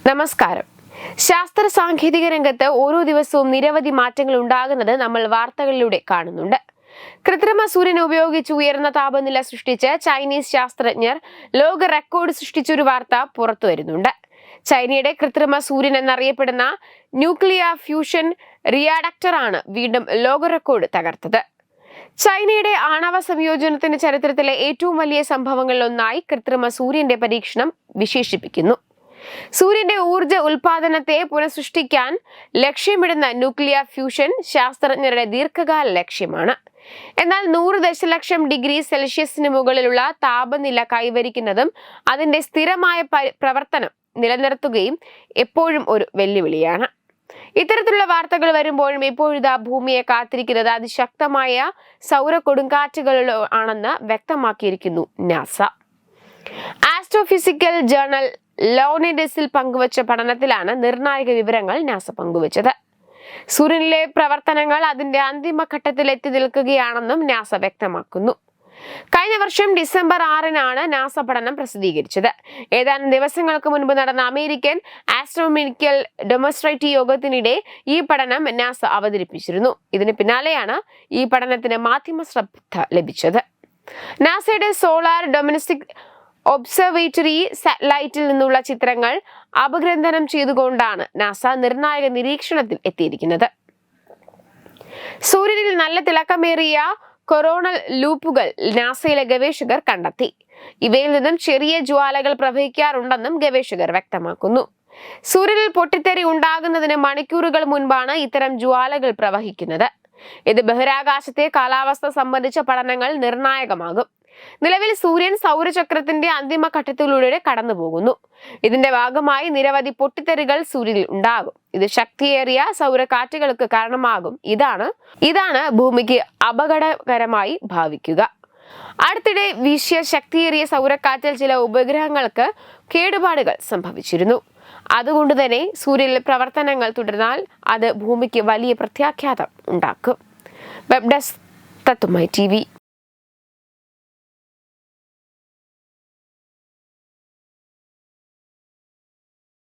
നമസ്കാരം. ശാസ്ത്ര സാങ്കേതിക രംഗത്ത് ഓരോ ദിവസവും നിരവധി മാറ്റങ്ങൾ ഉണ്ടാകുന്നത് നമ്മൾ വാർത്തകളിലൂടെ കാണുന്നുണ്ട്. കൃത്രിമ സൂര്യൻ ഉപയോഗിച്ച് ഉയർന്ന താപനില സൃഷ്ടിച്ച് ചൈനീസ് ശാസ്ത്രജ്ഞർ ലോക റെക്കോർഡ് സൃഷ്ടിച്ചൊരു വാർത്ത പുറത്തു വരുന്നുണ്ട്. ചൈനയുടെ കൃത്രിമ സൂര്യൻ എന്നറിയപ്പെടുന്ന ന്യൂക്ലിയർ ഫ്യൂഷൻ റിയാക്ടറാണ് വീണ്ടും ലോക റെക്കോർഡ് തകർത്തത്. ചൈനയുടെ ആണവ സംയോജനത്തിന്റെ ചരിത്രത്തിലെ ഏറ്റവും വലിയ സംഭവങ്ങളിലൊന്നായി കൃത്രിമ സൂര്യന്റെ പരീക്ഷണം വിശേഷിപ്പിക്കുന്നു. സൂര്യന്റെ ഊർജ ഉൽപാദനത്തെ പുനഃസൃഷ്ടിക്കാൻ ലക്ഷ്യമിടുന്ന ന്യൂക്ലിയർ ഫ്യൂഷൻ ശാസ്ത്രജ്ഞരുടെ ദീർഘകാല ലക്ഷ്യമാണ്. എന്നാൽ 100 ദശലക്ഷം ഡിഗ്രി സെൽഷ്യസിന് മുകളിലുള്ള താപനില കൈവരിക്കുന്നതും അതിന്റെ സ്ഥിരമായ പ്രവർത്തനം നിലനിർത്തുകയും എപ്പോഴും ഒരു വെല്ലുവിളിയാണ്. ഇത്തരത്തിലുള്ള വാർത്തകൾ വരുമ്പോഴും ഇപ്പോഴിതാ ഭൂമിയെ കാത്തിരിക്കുന്നത് അതിശക്തമായ സൗര കൊടുങ്കാറ്റുകളാണെന്ന് വ്യക്തമാക്കിയിരിക്കുന്നു നാസ. ആസ്ട്രോഫിസിക്കൽ ജേർണൽ ലോണിഡസിൽ പങ്കുവച്ച പഠനത്തിലാണ് നിർണായക വിവരങ്ങൾ നാസ പങ്കുവച്ചത്. സൂര്യനിലെ പ്രവർത്തനങ്ങൾ അതിന്റെ അന്തിമഘട്ടത്തിൽ എത്തി നിൽക്കുകയാണെന്നും നാസ വ്യക്തമാക്കുന്നു. കഴിഞ്ഞ വർഷം ഡിസംബർ 6-നാണ് നാസ പഠനം പ്രസിദ്ധീകരിച്ചത്. ഏതാനും ദിവസങ്ങൾക്ക് മുൻപ് നടന്ന അമേരിക്കൻ ആസ്ട്രോണമിക്കൽ ഡെമോൺസ്ട്രേറ്റീവ് യോഗത്തിനിടെ ഈ പഠനം നാസ അവതരിപ്പിച്ചിരുന്നു. ഇതിന് പിന്നാലെയാണ് ഈ പഠനത്തിന് മാധ്യമ ശ്രദ്ധ ലഭിച്ചത്. നാസയുടെ സോളാർ ഡൊമസ്റ്റിക് ഒബ്സർവേറ്ററി സാറ്റലൈറ്റിൽ നിന്നുള്ള ചിത്രങ്ങൾ അപഗ്രഥനം ചെയ്തുകൊണ്ടാണ് നാസ നിർണായക നിരീക്ഷണത്തിൽ എത്തിയിരിക്കുന്നത്. സൂര്യനിൽ നല്ല തിളക്കമേറിയ കൊറോണൽ ലൂപ്പുകൾ നാസയിലെ ഗവേഷകർ കണ്ടെത്തി. ഇവയിൽ നിന്നും ചെറിയ ജ്വാലകൾ പ്രവഹിക്കാറുണ്ടെന്നും ഗവേഷകർ വ്യക്തമാക്കുന്നു. സൂര്യനിൽ പൊട്ടിത്തെറി ഉണ്ടാകുന്നതിന് മണിക്കൂറുകൾ മുൻപാണ് ഇത്തരം ജ്വാലകൾ പ്രവഹിക്കുന്നത്. ഇത് ബഹിരാകാശത്തെ കാലാവസ്ഥ സംബന്ധിച്ച പഠനങ്ങൾ നിർണായകമാകും. നിലവിൽ സൂര്യൻ സൗരചക്രത്തിന്റെ അന്തിമഘട്ടത്തിലൂടെ കടന്നു പോകുന്നു. ഇതിന്റെ ഭാഗമായി നിരവധി പൊട്ടിത്തെറികൾ സൂര്യനിൽ ഉണ്ടാകും. ഇത് ശക്തിയേറിയ സൗരക്കാറ്റുകൾക്ക് കാരണമാകും. ഇതാണ് ഭൂമിക്ക് അപകടകരമായി ഭാവിക്കുക. അടുത്തിടെ വീശിയ ശക്തിയേറിയ സൗരക്കാറ്റിൽ ചില ഉപഗ്രഹങ്ങൾക്ക് കേടുപാടുകൾ സംഭവിച്ചിരുന്നു. അതുകൊണ്ട് തന്നെ സൂര്യനിൽ പ്രവർത്തനങ്ങൾ തുടർന്നാൽ അത് ഭൂമിക്ക് വലിയ പ്രത്യാഘാതം ഉണ്ടാക്കും. വെബ് ഡെസ്ക് തത്തുമൈ TV.